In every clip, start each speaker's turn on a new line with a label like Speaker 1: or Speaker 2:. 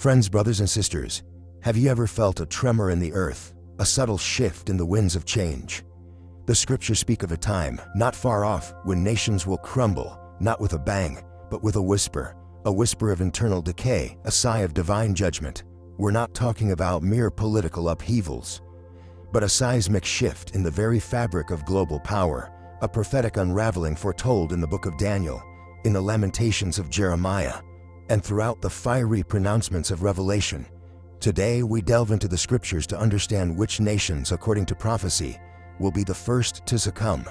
Speaker 1: Friends, brothers and sisters, have you ever felt a tremor in the earth, a subtle shift in the winds of change? The scriptures speak of a time, not far off, when nations will crumble, not with a bang, but with a whisper of internal decay, a sigh of divine judgment. We're not talking about mere political upheavals, but a seismic shift in the very fabric of global power, a prophetic unraveling foretold in the book of Daniel, in the lamentations of Jeremiah, and throughout the fiery pronouncements of Revelation. Today we delve into the scriptures to understand which nations, according to prophecy, will be the first to succumb.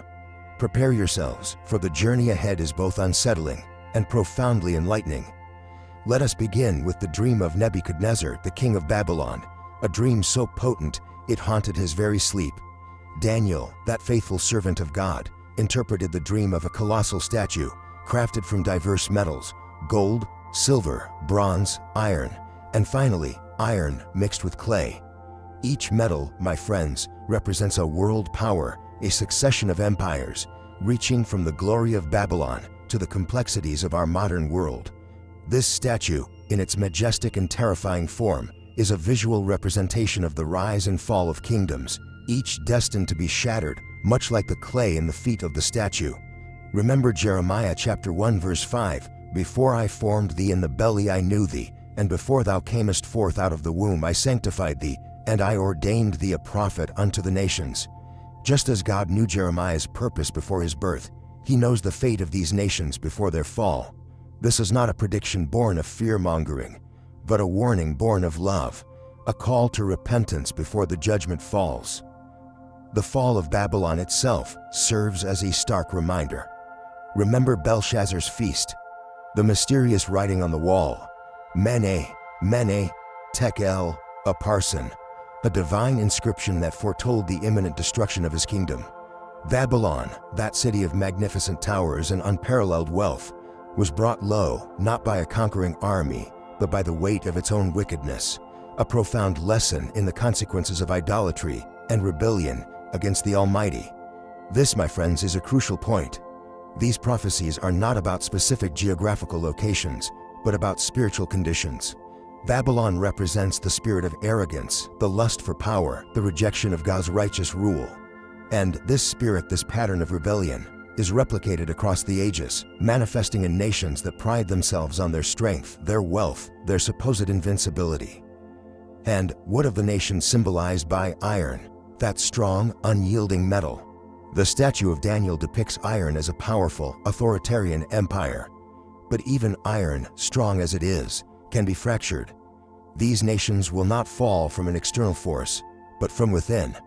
Speaker 1: Prepare yourselves, for the journey ahead is both unsettling and profoundly enlightening. Let us begin with the dream of Nebuchadnezzar, the king of Babylon, a dream so potent it haunted his very sleep. Daniel, that faithful servant of God, interpreted the dream of a colossal statue, crafted from diverse metals: gold, silver, bronze, iron, and finally, iron mixed with clay. Each metal, my friends, represents a world power, a succession of empires, reaching from the glory of Babylon to the complexities of our modern world. This statue, in its majestic and terrifying form, is a visual representation of the rise and fall of kingdoms, each destined to be shattered, much like the clay in the feet of the statue. Remember Jeremiah chapter 1 verse 5, "Before I formed thee in the belly I knew thee, and before thou camest forth out of the womb I sanctified thee, and I ordained thee a prophet unto the nations." Just as God knew Jeremiah's purpose before his birth, he knows the fate of these nations before their fall. This is not a prediction born of fear-mongering, but a warning born of love, a call to repentance before the judgment falls. The fall of Babylon itself serves as a stark reminder. Remember Belshazzar's feast, the mysterious writing on the wall, Mene, Mene, Tekel, Upharsin, a divine inscription that foretold the imminent destruction of his kingdom. Babylon, that city of magnificent towers and unparalleled wealth, was brought low not by a conquering army, but by the weight of its own wickedness, a profound lesson in the consequences of idolatry and rebellion against the Almighty. This, my friends, is a crucial point. These prophecies are not about specific geographical locations, but about spiritual conditions. Babylon represents the spirit of arrogance, the lust for power, the rejection of God's righteous rule. And this spirit, this pattern of rebellion, is replicated across the ages, manifesting in nations that pride themselves on their strength, their wealth, their supposed invincibility. And what of the nation symbolized by iron, that strong, unyielding metal? The statue of Daniel depicts iron as a powerful, authoritarian empire. But even iron, strong as it is, can be fractured. These nations will not fall from an external force, but from within.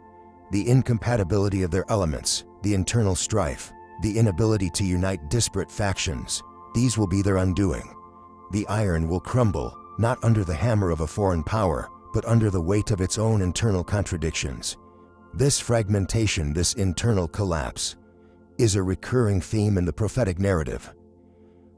Speaker 1: The incompatibility of their elements, the internal strife, the inability to unite disparate factions, these will be their undoing. The iron will crumble, not under the hammer of a foreign power, but under the weight of its own internal contradictions. This fragmentation, this internal collapse, is a recurring theme in the prophetic narrative.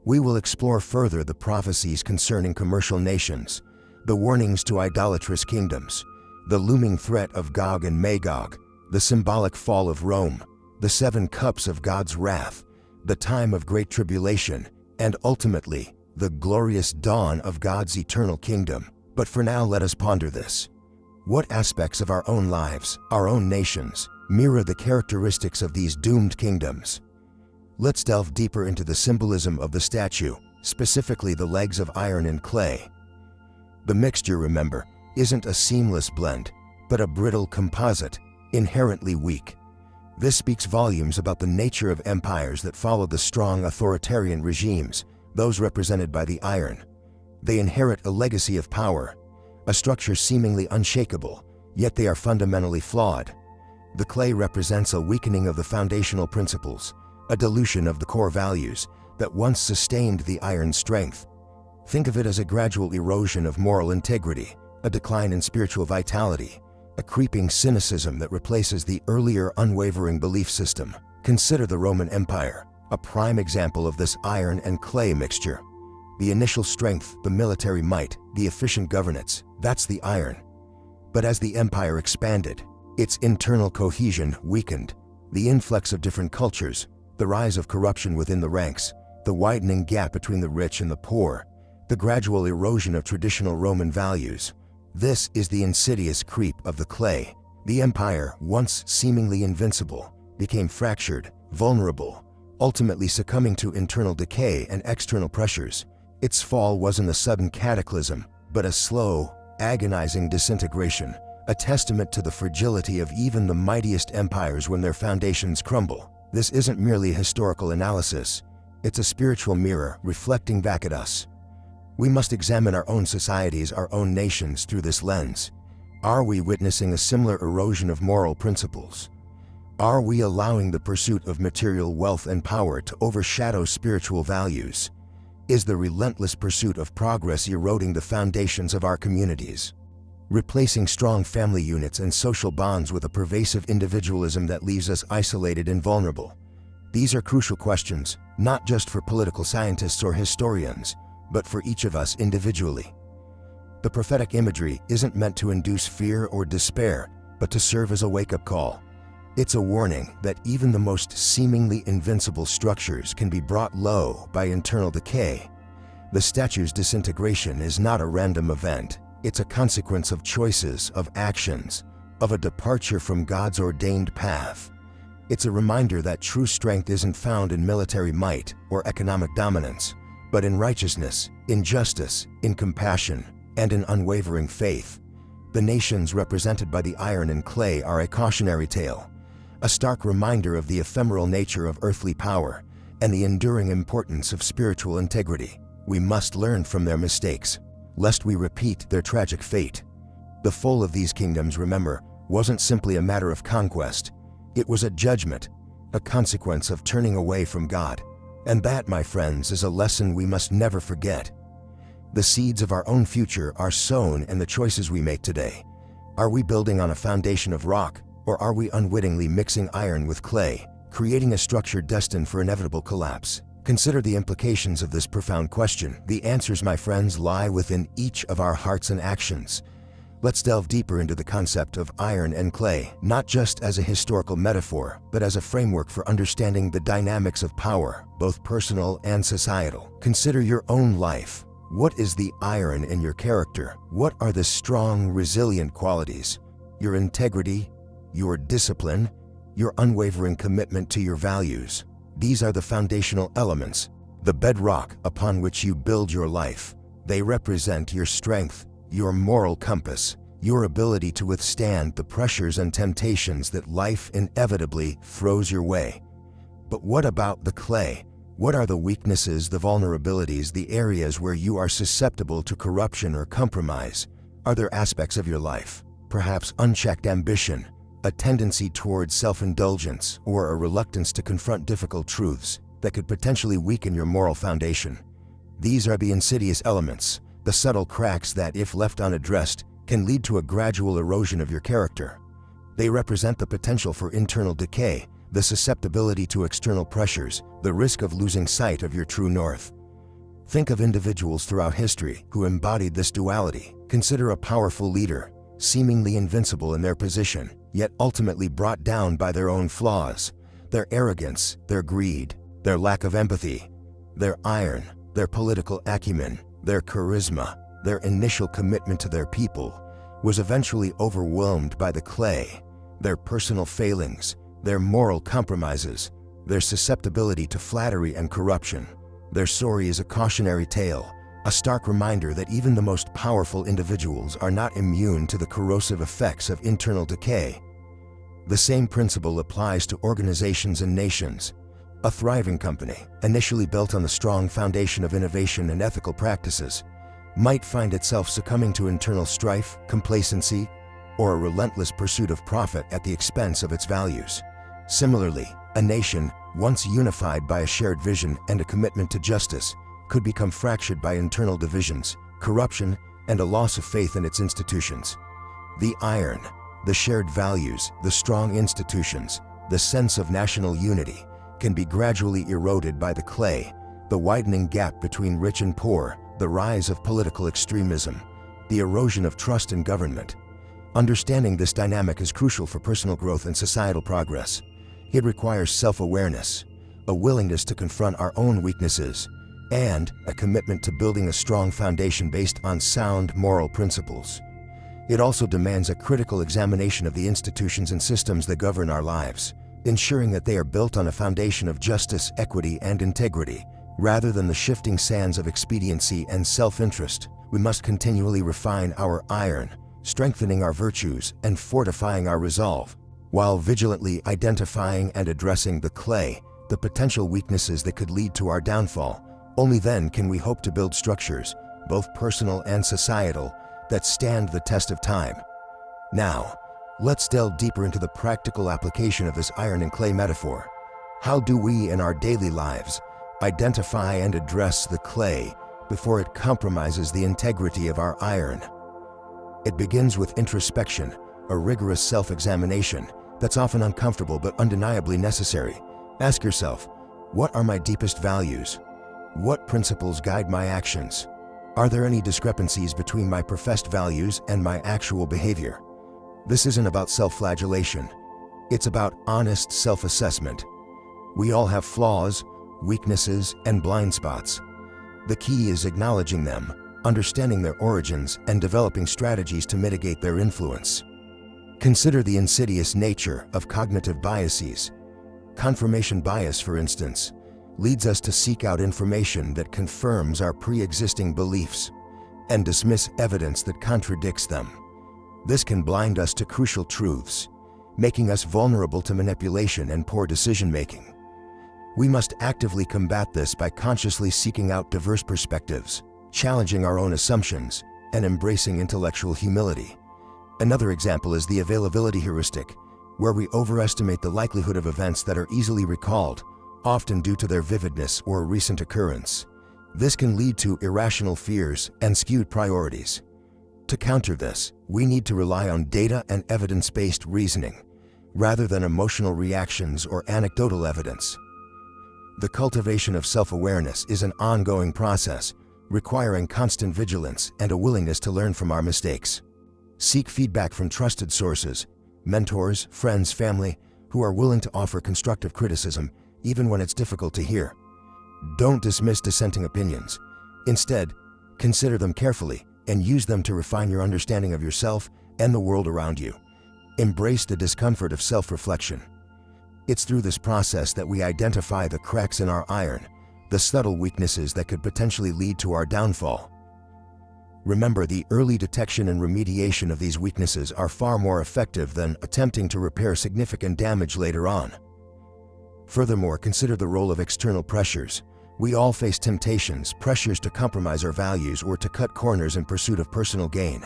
Speaker 1: We will explore further the prophecies concerning commercial nations, the warnings to idolatrous kingdoms, the looming threat of Gog and Magog, the symbolic fall of Rome, the 7 cups of God's wrath, the time of great tribulation, and ultimately, the glorious dawn of God's eternal kingdom. But for now, let us ponder this. What aspects of our own lives, our own nations, mirror the characteristics of these doomed kingdoms? Let's delve deeper into the symbolism of the statue, specifically the legs of iron and clay. The mixture, remember, isn't a seamless blend, but a brittle composite, inherently weak. This speaks volumes about the nature of empires that follow the strong authoritarian regimes, those represented by the iron. They inherit a legacy of power, a structure seemingly unshakable, yet they are fundamentally flawed. The clay represents a weakening of the foundational principles, a dilution of the core values that once sustained the iron's strength. Think of it as a gradual erosion of moral integrity, a decline in spiritual vitality, a creeping cynicism that replaces the earlier unwavering belief system. Consider the Roman Empire, a prime example of this iron and clay mixture. The initial strength, the military might, the efficient governance, that's the iron. But as the empire expanded, its internal cohesion weakened. The influx of different cultures, the rise of corruption within the ranks, the widening gap between the rich and the poor, The gradual erosion of traditional Roman values. This is the insidious creep of the clay. The empire, once seemingly invincible, became fractured, vulnerable, ultimately succumbing to internal decay and external pressures. Its fall wasn't a sudden cataclysm, but a slow, agonizing disintegration, a testament to the fragility of even the mightiest empires when their foundations crumble. This isn't merely a historical analysis, it's a spiritual mirror reflecting back at us. We must examine our own societies, our own nations through this lens. Are we witnessing a similar erosion of moral principles? Are we allowing the pursuit of material wealth and power to overshadow spiritual values? Is the relentless pursuit of progress eroding the foundations of our communities, replacing strong family units and social bonds with a pervasive individualism that leaves us isolated and vulnerable? These are crucial questions, not just for political scientists or historians, but for each of us individually. The prophetic imagery isn't meant to induce fear or despair, but to serve as a wake-up call. It's a warning that even the most seemingly invincible structures can be brought low by internal decay. The statue's disintegration is not a random event. It's a consequence of choices, of actions, of a departure from God's ordained path. It's a reminder that true strength isn't found in military might or economic dominance, but in righteousness, in justice, in compassion, and in unwavering faith. The nations represented by the iron and clay are a cautionary tale, a stark reminder of the ephemeral nature of earthly power and the enduring importance of spiritual integrity. We must learn from their mistakes, lest we repeat their tragic fate. The fall of these kingdoms, remember, wasn't simply a matter of conquest. It was a judgment, a consequence of turning away from God. And that, my friends, is a lesson we must never forget. The seeds of our own future are sown in the choices we make today. Are we building on a foundation of rock, or are we unwittingly mixing iron with clay, creating a structure destined for inevitable collapse? Consider the implications of this profound question. The answers, my friends, lie within each of our hearts and actions. Let's delve deeper into the concept of iron and clay, not just as a historical metaphor, but as a framework for understanding the dynamics of power, both personal and societal. Consider your own life. What is the iron in your character? What are the strong, resilient qualities? Your integrity, your discipline, your unwavering commitment to your values. These are the foundational elements, the bedrock upon which you build your life. They represent your strength, your moral compass, your ability to withstand the pressures and temptations that life inevitably throws your way. But what about the clay? What are the weaknesses, the vulnerabilities, the areas where you are susceptible to corruption or compromise? Are there aspects of your life, perhaps unchecked ambition, a tendency towards self-indulgence, or a reluctance to confront difficult truths that could potentially weaken your moral foundation? These are the insidious elements, the subtle cracks that, if left unaddressed, can lead to a gradual erosion of your character. They represent the potential for internal decay, the susceptibility to external pressures, the risk of losing sight of your true north. Think of individuals throughout history who embodied this duality. Consider a powerful leader, seemingly invincible in their position, yet ultimately brought down by their own flaws, their arrogance, their greed, their lack of empathy, their iron, their political acumen, their charisma, their initial commitment to their people, was eventually overwhelmed by the clay, their personal failings, their moral compromises, their susceptibility to flattery and corruption. Their story is a cautionary tale, a stark reminder that even the most powerful individuals are not immune to the corrosive effects of internal decay. The same principle applies to organizations and nations. A thriving company, initially built on the strong foundation of innovation and ethical practices, might find itself succumbing to internal strife, complacency, or a relentless pursuit of profit at the expense of its values. Similarly, a nation, once unified by a shared vision and a commitment to justice, could become fractured by internal divisions, corruption, and a loss of faith in its institutions. The iron, the shared values, the strong institutions, the sense of national unity, can be gradually eroded by the clay, the widening gap between rich and poor, the rise of political extremism, the erosion of trust in government. Understanding this dynamic is crucial for personal growth and societal progress. It requires self-awareness, a willingness to confront our own weaknesses, and a commitment to building a strong foundation based on sound moral principles. It also demands a critical examination of the institutions and systems that govern our lives, ensuring that they are built on a foundation of justice, equity, and integrity, rather than the shifting sands of expediency and self-interest. We must continually refine our iron, strengthening our virtues and fortifying our resolve, while vigilantly identifying and addressing the clay, the potential weaknesses that could lead to our downfall. Only then can we hope to build structures, both personal and societal, that stand the test of time. Now, let's delve deeper into the practical application of this iron and clay metaphor. How do we in our daily lives identify and address the clay before it compromises the integrity of our iron? It begins with introspection, a rigorous self-examination that's often uncomfortable but undeniably necessary. Ask yourself, what are my deepest values? What principles guide my actions? Are there any discrepancies between my professed values and my actual behavior? This isn't about self-flagellation. It's about honest self-assessment. We all have flaws, weaknesses, and blind spots. The key is acknowledging them, understanding their origins, and developing strategies to mitigate their influence. Consider the insidious nature of cognitive biases. Confirmation bias, for instance, leads us to seek out information that confirms our pre-existing beliefs and dismiss evidence that contradicts them. This can blind us to crucial truths, making us vulnerable to manipulation and poor decision-making. We must actively combat this by consciously seeking out diverse perspectives, challenging our own assumptions, and embracing intellectual humility. Another example is the availability heuristic, where we overestimate the likelihood of events that are easily recalled, often due to their vividness or recent occurrence. This can lead to irrational fears and skewed priorities. To counter this, we need to rely on data and evidence-based reasoning, rather than emotional reactions or anecdotal evidence. The cultivation of self-awareness is an ongoing process, requiring constant vigilance and a willingness to learn from our mistakes. Seek feedback from trusted sources, mentors, friends, family, who are willing to offer constructive criticism, even when it's difficult to hear. Don't dismiss dissenting opinions. Instead, consider them carefully and use them to refine your understanding of yourself and the world around you. Embrace the discomfort of self-reflection. It's through this process that we identify the cracks in our iron, the subtle weaknesses that could potentially lead to our downfall. Remember, the early detection and remediation of these weaknesses are far more effective than attempting to repair significant damage later on. Furthermore, consider the role of external pressures. We all face temptations, pressures to compromise our values or to cut corners in pursuit of personal gain.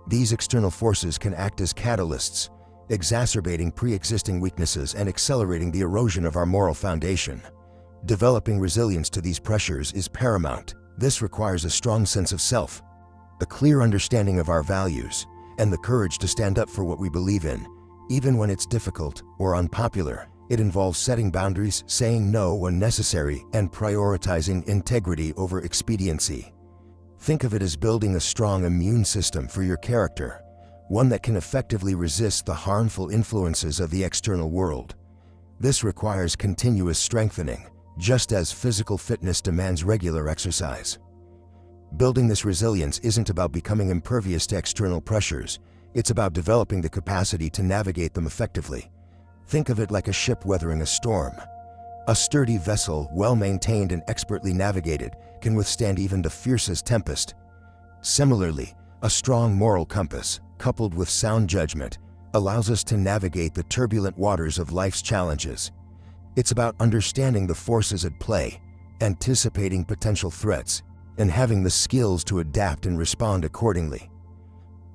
Speaker 1: These external forces can act as catalysts, exacerbating pre-existing weaknesses and accelerating the erosion of our moral foundation. Developing resilience to these pressures is paramount. This requires a strong sense of self, a clear understanding of our values, and the courage to stand up for what we believe in, even when it's difficult or unpopular. It involves setting boundaries, saying no when necessary, and prioritizing integrity over expediency. Think of it as building a strong immune system for your character, one that can effectively resist the harmful influences of the external world. This requires continuous strengthening, just as physical fitness demands regular exercise. Building this resilience isn't about becoming impervious to external pressures. It's about developing the capacity to navigate them effectively. Think of it like a ship weathering a storm. A sturdy vessel, well-maintained and expertly navigated, can withstand even the fiercest tempest. Similarly, a strong moral compass, coupled with sound judgment, allows us to navigate the turbulent waters of life's challenges. It's about understanding the forces at play, anticipating potential threats, and having the skills to adapt and respond accordingly.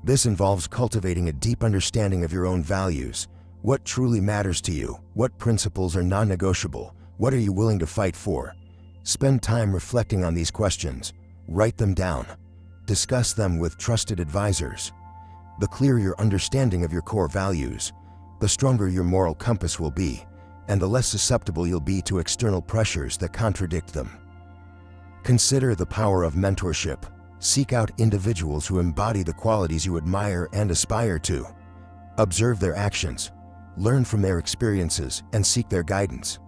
Speaker 1: This involves cultivating a deep understanding of your own values. What truly matters to you? What principles are non-negotiable? What are you willing to fight for? Spend time reflecting on these questions. Write them down. Discuss them with trusted advisors. The clearer your understanding of your core values, the stronger your moral compass will be, and the less susceptible you'll be to external pressures that contradict them. Consider the power of mentorship. Seek out individuals who embody the qualities you admire and aspire to. Observe their actions, learn from their experiences, and seek their guidance.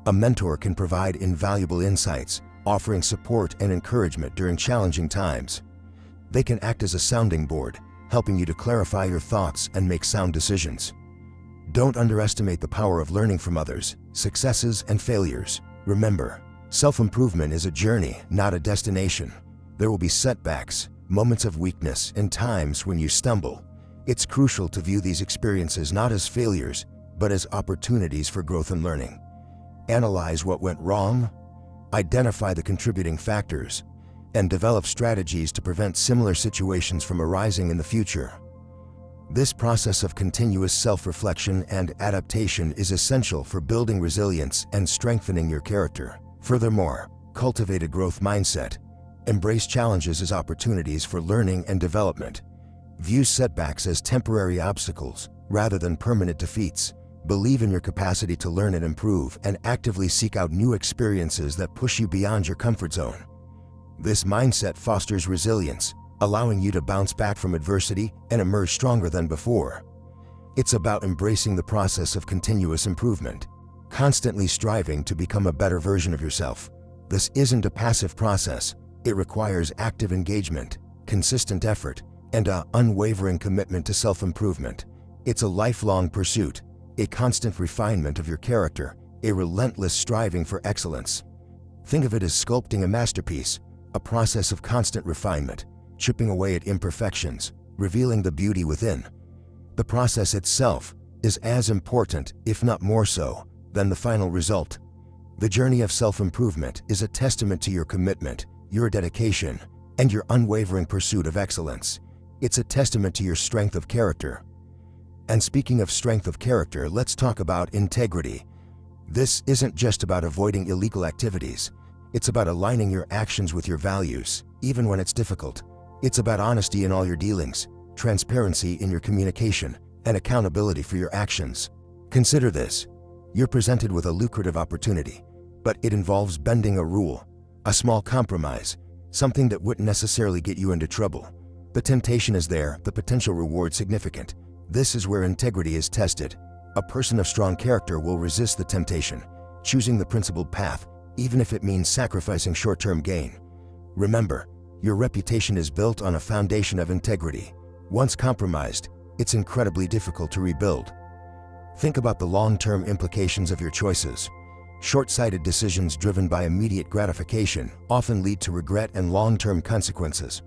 Speaker 1: A mentor can provide invaluable insights, offering support and encouragement during challenging times. They can act as a sounding board, helping you to clarify your thoughts and make sound decisions. Don't underestimate the power of learning from others, successes and failures. Remember, self-improvement is a journey, not a destination. There will be setbacks, moments of weakness, and times when you stumble. It's crucial to view these experiences not as failures, but as opportunities for growth and learning. Analyze what went wrong, identify the contributing factors, and develop strategies to prevent similar situations from arising in the future. This process of continuous self-reflection and adaptation is essential for building resilience and strengthening your character. Furthermore, cultivate a growth mindset. Embrace challenges as opportunities for learning and development. View setbacks as temporary obstacles rather than permanent defeats. Believe in your capacity to learn and improve, and actively seek out new experiences that push you beyond your comfort zone. This mindset fosters resilience, allowing you to bounce back from adversity and emerge stronger than before. It's about embracing the process of continuous improvement, constantly striving to become a better version of yourself. This isn't a passive process. It requires active engagement, consistent effort, and an unwavering commitment to self-improvement. It's a lifelong pursuit, a constant refinement of your character, a relentless striving for excellence. Think of it as sculpting a masterpiece, a process of constant refinement, chipping away at imperfections, revealing the beauty within. The process itself is as important, if not more so, than the final result. The journey of self-improvement is a testament to your commitment, your dedication, and your unwavering pursuit of excellence. It's a testament to your strength of character. And speaking of strength of character, let's talk about integrity. This isn't just about avoiding illegal activities. It's about aligning your actions with your values, even when it's difficult. It's about honesty in all your dealings, transparency in your communication, and accountability for your actions. Consider this. You're presented with a lucrative opportunity, but it involves bending a rule, a small compromise, something that wouldn't necessarily get you into trouble. The temptation is there, the potential reward significant. This is where integrity is tested. A person of strong character will resist the temptation, choosing the principled path, even if it means sacrificing short-term gain. Remember, your reputation is built on a foundation of integrity. Once compromised, it's incredibly difficult to rebuild. Think about the long-term implications of your choices. Short-sighted decisions driven by immediate gratification often lead to regret and long-term consequences.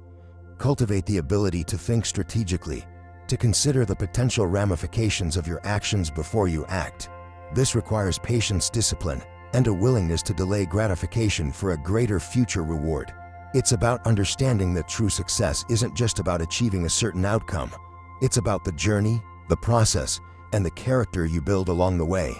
Speaker 1: Cultivate the ability to think strategically, to consider the potential ramifications of your actions before you act. This requires patience, discipline, and a willingness to delay gratification for a greater future reward. It's about understanding that true success isn't just about achieving a certain outcome. It's about the journey, the process, and the character you build along the way.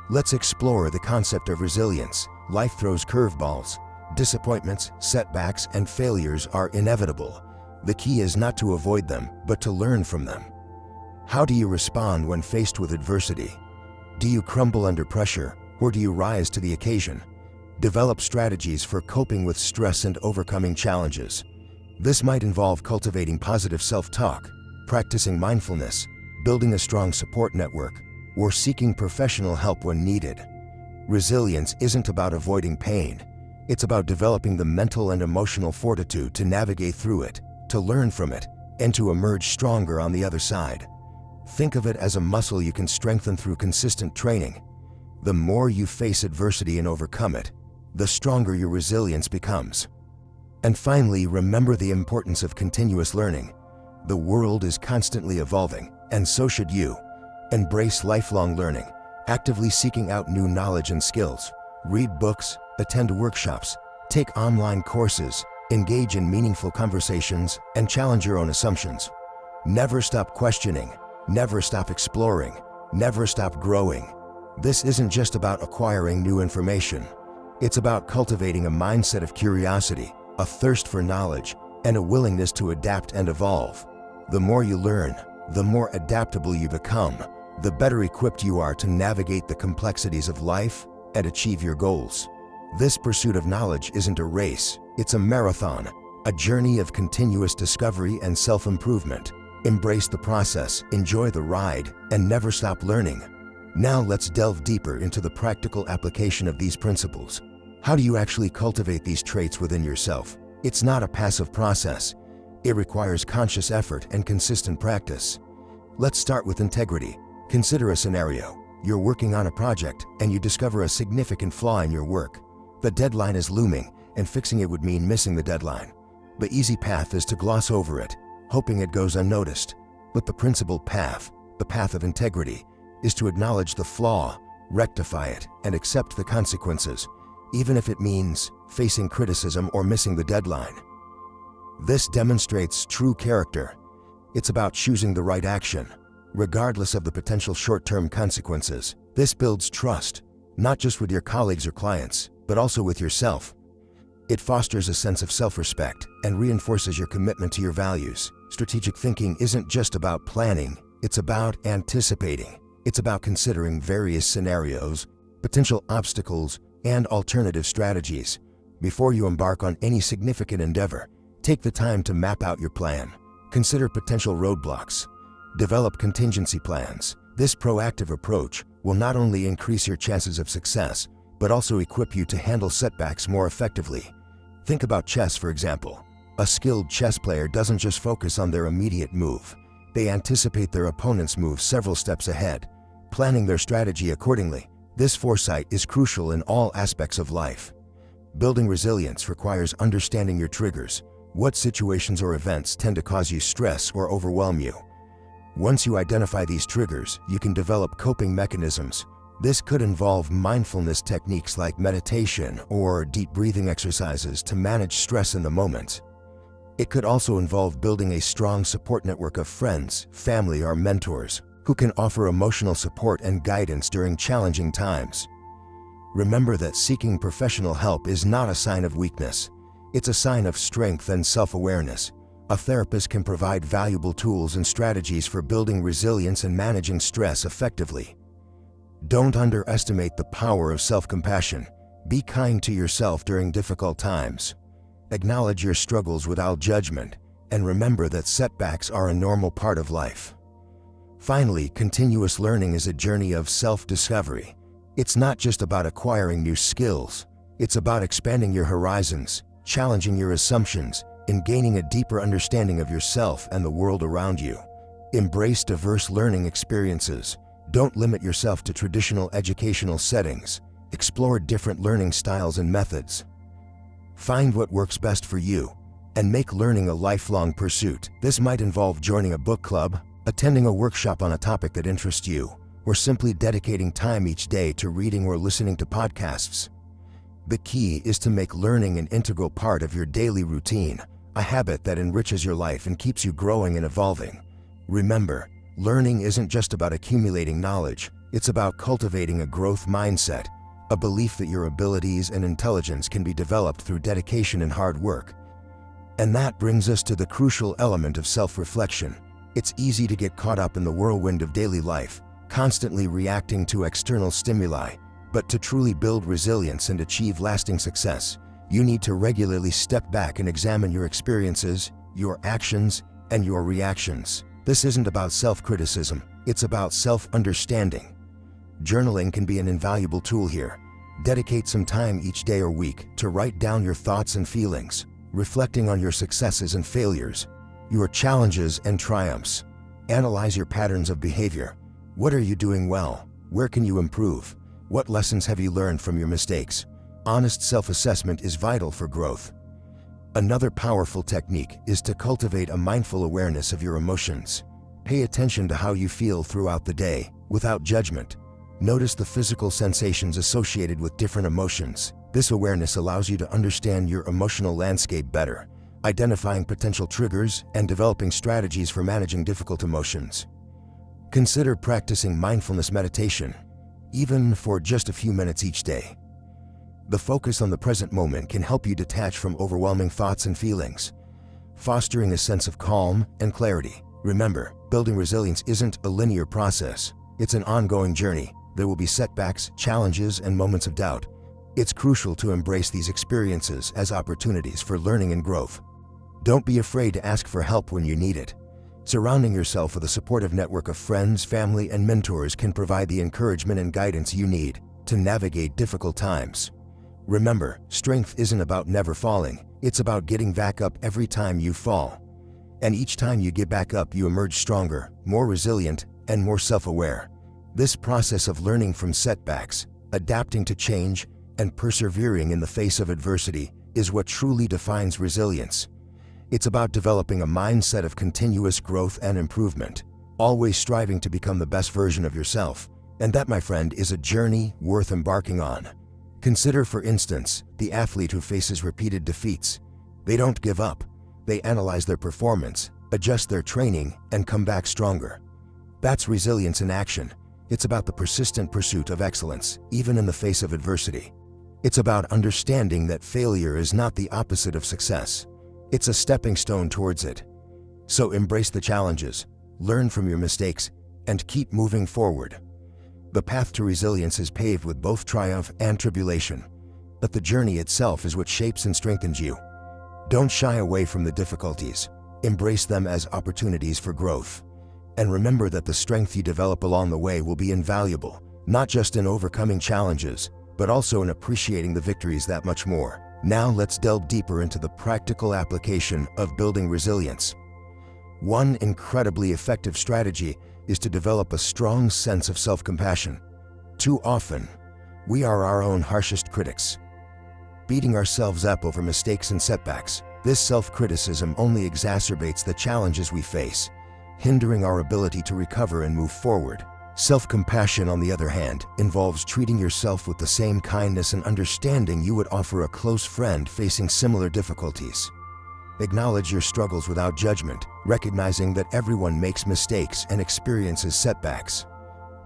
Speaker 1: Let's explore the concept of resilience. Life throws curveballs. Disappointments, setbacks, and failures are inevitable. The key is not to avoid them, but to learn from them. How do you respond when faced with adversity? Do you crumble under pressure, or do you rise to the occasion? Develop strategies for coping with stress and overcoming challenges. This might involve cultivating positive self-talk, practicing mindfulness, building a strong support network, or seeking professional help when needed. Resilience isn't about avoiding pain. It's about developing the mental and emotional fortitude to navigate through it, to learn from it, and to emerge stronger on the other side. Think of it as a muscle you can strengthen through consistent training. The more you face adversity and overcome it, the stronger your resilience becomes. And finally, remember the importance of continuous learning. The world is constantly evolving, and so should you. Embrace lifelong learning, actively seeking out new knowledge and skills. Read books, attend workshops, take online courses, engage in meaningful conversations, and challenge your own assumptions. Never stop questioning, never stop exploring, never stop growing. This isn't just about acquiring new information. It's about cultivating a mindset of curiosity, a thirst for knowledge, and a willingness to adapt and evolve. The more you learn, the more adaptable you become, the better equipped you are to navigate the complexities of life and achieve your goals. This pursuit of knowledge isn't a race, it's a marathon, a journey of continuous discovery and self-improvement. Embrace the process, enjoy the ride, and never stop learning. Now let's delve deeper into the practical application of these principles. How do you actually cultivate these traits within yourself? It's not a passive process. It requires conscious effort and consistent practice. Let's start with integrity. Consider a scenario. You're working on a project and you discover a significant flaw in your work. The deadline is looming, and fixing it would mean missing the deadline. The easy path is to gloss over it, hoping it goes unnoticed. But the principal path, the path of integrity, is to acknowledge the flaw, rectify it, and accept the consequences, even if it means facing criticism or missing the deadline. This demonstrates true character. It's about choosing the right action, regardless of the potential short-term consequences. This builds trust, not just with your colleagues or clients, but also with yourself. It fosters a sense of self-respect and reinforces your commitment to your values. Strategic thinking isn't just about planning, it's about anticipating. It's about considering various scenarios, potential obstacles, and alternative strategies. Before you embark on any significant endeavor, take the time to map out your plan. Consider potential roadblocks. Develop contingency plans. This proactive approach will not only increase your chances of success, but also equip you to handle setbacks more effectively. Think about chess, for example. A skilled chess player doesn't just focus on their immediate move. They anticipate their opponent's move several steps ahead, planning their strategy accordingly. This foresight is crucial in all aspects of life. Building resilience requires understanding your triggers. What situations or events tend to cause you stress or overwhelm you? Once you identify these triggers, you can develop coping mechanisms. This could involve mindfulness techniques like meditation or deep breathing exercises to manage stress in the moment. It could also involve building a strong support network of friends, family, or mentors who can offer emotional support and guidance during challenging times. Remember that seeking professional help is not a sign of weakness. It's a sign of strength and self-awareness. A therapist can provide valuable tools and strategies for building resilience and managing stress effectively. Don't underestimate the power of self-compassion. Be kind to yourself during difficult times. Acknowledge your struggles without judgment, and remember that setbacks are a normal part of life. Finally, continuous learning is a journey of self-discovery. It's not just about acquiring new skills. It's about expanding your horizons, challenging your assumptions, and gaining a deeper understanding of yourself and the world around you. Embrace diverse learning experiences. Don't limit yourself to traditional educational settings. Explore different learning styles and methods. Find what works best for you, and make learning a lifelong pursuit. This might involve joining a book club, attending a workshop on a topic that interests you, or simply dedicating time each day to reading or listening to podcasts. The key is to make learning an integral part of your daily routine, a habit that enriches your life and keeps you growing and evolving. Remember, learning isn't just about accumulating knowledge, it's about cultivating a growth mindset, a belief that your abilities and intelligence can be developed through dedication and hard work. And that brings us to the crucial element of self-reflection. It's easy to get caught up in the whirlwind of daily life, constantly reacting to external stimuli. But to truly build resilience and achieve lasting success, you need to regularly step back and examine your experiences, your actions, and your reactions. This isn't about self-criticism, it's about self-understanding. Journaling can be an invaluable tool here. Dedicate some time each day or week to write down your thoughts and feelings, reflecting on your successes and failures, your challenges and triumphs. Analyze your patterns of behavior. What are you doing well? Where can you improve? What lessons have you learned from your mistakes? Honest self-assessment is vital for growth. Another powerful technique is to cultivate a mindful awareness of your emotions. Pay attention to how you feel throughout the day, without judgment. Notice the physical sensations associated with different emotions. This awareness allows you to understand your emotional landscape better, identifying potential triggers and developing strategies for managing difficult emotions. Consider practicing mindfulness meditation, even for just a few minutes each day. The focus on the present moment can help you detach from overwhelming thoughts and feelings, fostering a sense of calm and clarity. Remember, building resilience isn't a linear process. It's an ongoing journey. There will be setbacks, challenges, and moments of doubt. It's crucial to embrace these experiences as opportunities for learning and growth. Don't be afraid to ask for help when you need it. Surrounding yourself with a supportive network of friends, family, and mentors can provide the encouragement and guidance you need to navigate difficult times. Remember, strength isn't about never falling, it's about getting back up every time you fall. And each time you get back up, you emerge stronger, more resilient, and more self-aware. This process of learning from setbacks, adapting to change, and persevering in the face of adversity is what truly defines resilience. It's about developing a mindset of continuous growth and improvement, always striving to become the best version of yourself. And that, my friend, is a journey worth embarking on. Consider, for instance, the athlete who faces repeated defeats. They don't give up. They analyze their performance, adjust their training, and come back stronger. That's resilience in action. It's about the persistent pursuit of excellence, even in the face of adversity. It's about understanding that failure is not the opposite of success. It's a stepping stone towards it. So embrace the challenges, learn from your mistakes, and keep moving forward. The path to resilience is paved with both triumph and tribulation, but the journey itself is what shapes and strengthens you. Don't shy away from the difficulties. Embrace them as opportunities for growth. And remember that the strength you develop along the way will be invaluable, not just in overcoming challenges, but also in appreciating the victories that much more. Now let's delve deeper into the practical application of building resilience. One incredibly effective strategy is to develop a strong sense of self-compassion. Too often, we are our own harshest critics, beating ourselves up over mistakes and setbacks. This self-criticism only exacerbates the challenges we face, hindering our ability to recover and move forward. Self-compassion, on the other hand, involves treating yourself with the same kindness and understanding you would offer a close friend facing similar difficulties. Acknowledge your struggles without judgment, recognizing that everyone makes mistakes and experiences setbacks.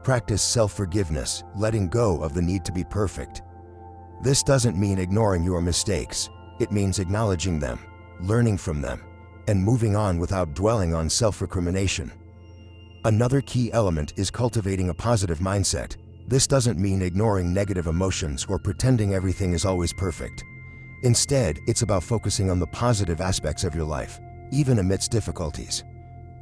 Speaker 1: Practice self-forgiveness, letting go of the need to be perfect. This doesn't mean ignoring your mistakes. It means acknowledging them, learning from them, and moving on without dwelling on self-recrimination. Another key element is cultivating a positive mindset. This doesn't mean ignoring negative emotions or pretending everything is always perfect. Instead, it's about focusing on the positive aspects of your life, even amidst difficulties.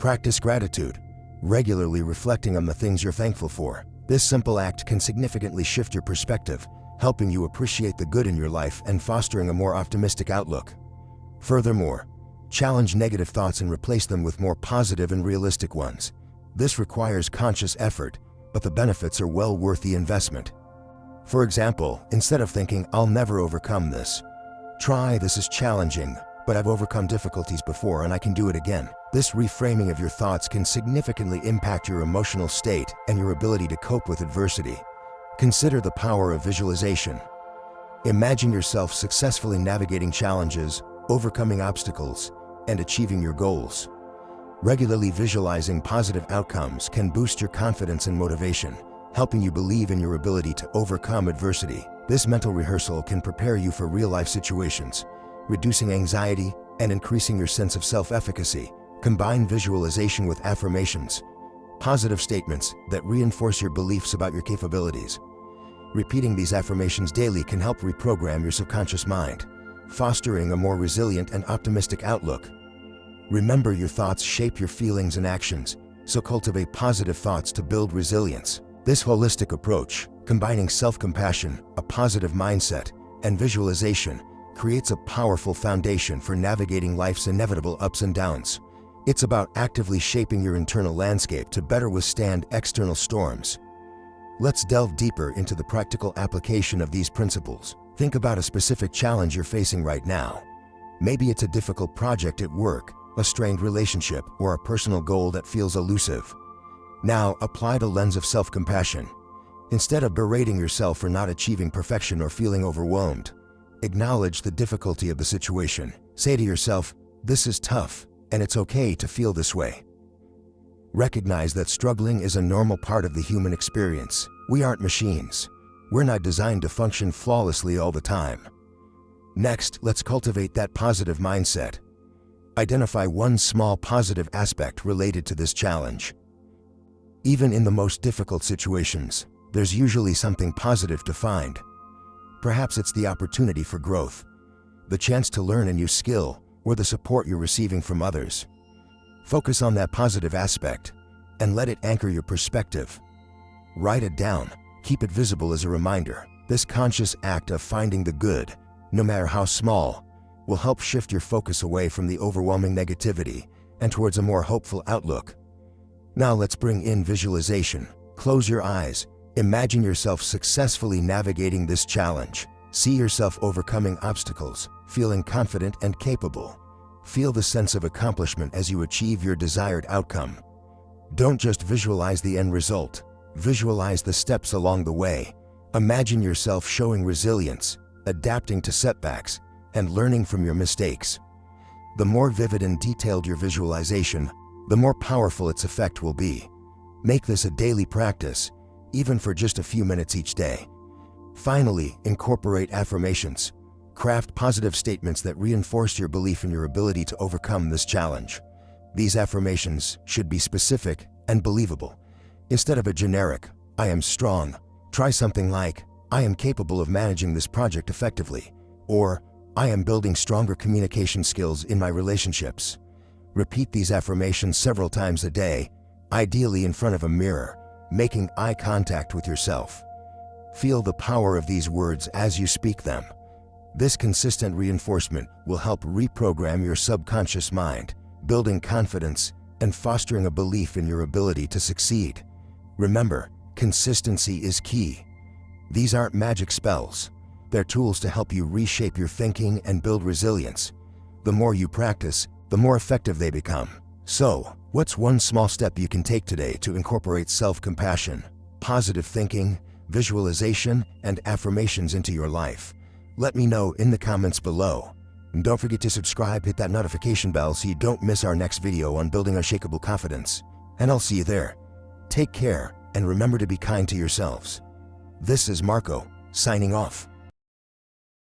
Speaker 1: Practice gratitude, regularly reflecting on the things you're thankful for. This simple act can significantly shift your perspective, helping you appreciate the good in your life and fostering a more optimistic outlook. Furthermore, challenge negative thoughts and replace them with more positive and realistic ones. This requires conscious effort, but the benefits are well worth the investment. For example, instead of thinking, "I'll never overcome this," try, "This is challenging, but I've overcome difficulties before and I can do it again." This reframing of your thoughts can significantly impact your emotional state and your ability to cope with adversity. Consider the power of visualization. Imagine yourself successfully navigating challenges, overcoming obstacles, and achieving your goals. Regularly visualizing positive outcomes can boost your confidence and motivation, helping you believe in your ability to overcome adversity. This mental rehearsal can prepare you for real-life situations, reducing anxiety and increasing your sense of self-efficacy. Combine visualization with affirmations, positive statements that reinforce your beliefs about your capabilities. Repeating these affirmations daily can help reprogram your subconscious mind, fostering a more resilient and optimistic outlook. Remember, your thoughts shape your feelings and actions, so cultivate positive thoughts to build resilience. This holistic approach, combining self-compassion, a positive mindset, and visualization, creates a powerful foundation for navigating life's inevitable ups and downs. It's about actively shaping your internal landscape to better withstand external storms. Let's delve deeper into the practical application of these principles. Think about a specific challenge you're facing right now. Maybe it's a difficult project at work, a strained relationship, or a personal goal that feels elusive. Now, apply the lens of self-compassion. Instead of berating yourself for not achieving perfection or feeling overwhelmed, acknowledge the difficulty of the situation. Say to yourself, "This is tough, and it's okay to feel this way." Recognize that struggling is a normal part of the human experience. We aren't machines. We're not designed to function flawlessly all the time. Next, let's cultivate that positive mindset. Identify one small positive aspect related to this challenge. Even in the most difficult situations, there's usually something positive to find. Perhaps it's the opportunity for growth, the chance to learn a new skill, or the support you're receiving from others. Focus on that positive aspect and let it anchor your perspective. Write it down, keep it visible as a reminder. This conscious act of finding the good, no matter how small, will help shift your focus away from the overwhelming negativity and towards a more hopeful outlook. Now let's bring in visualization. Close your eyes. Imagine yourself successfully navigating this challenge. See yourself overcoming obstacles, feeling confident and capable. Feel the sense of accomplishment as you achieve your desired outcome. Don't just visualize the end result. Visualize the steps along the way. Imagine yourself showing resilience, adapting to setbacks, and learning from your mistakes. The more vivid and detailed your visualization, the more powerful its effect will be. Make this a daily practice, even for just a few minutes each day. Finally, incorporate affirmations. Craft positive statements that reinforce your belief in your ability to overcome this challenge. These affirmations should be specific and believable. Instead of a generic, "I am strong," try something like, "I am capable of managing this project effectively," or "I am building stronger communication skills in my relationships." Repeat these affirmations several times a day, ideally in front of a mirror, making eye contact with yourself. Feel the power of these words as you speak them. This consistent reinforcement will help reprogram your subconscious mind, building confidence and fostering a belief in your ability to succeed. Remember, consistency is key. These aren't magic spells. They're tools to help you reshape your thinking and build resilience. The more you practice, the more effective they become. So, what's one small step you can take today to incorporate self-compassion, positive thinking, visualization, and affirmations into your life? Let me know in the comments below. And don't forget to subscribe, hit that notification bell so you don't miss our next video on building unshakable confidence. And I'll see you there. Take care, and remember to be kind to yourselves. This is Marco, signing off.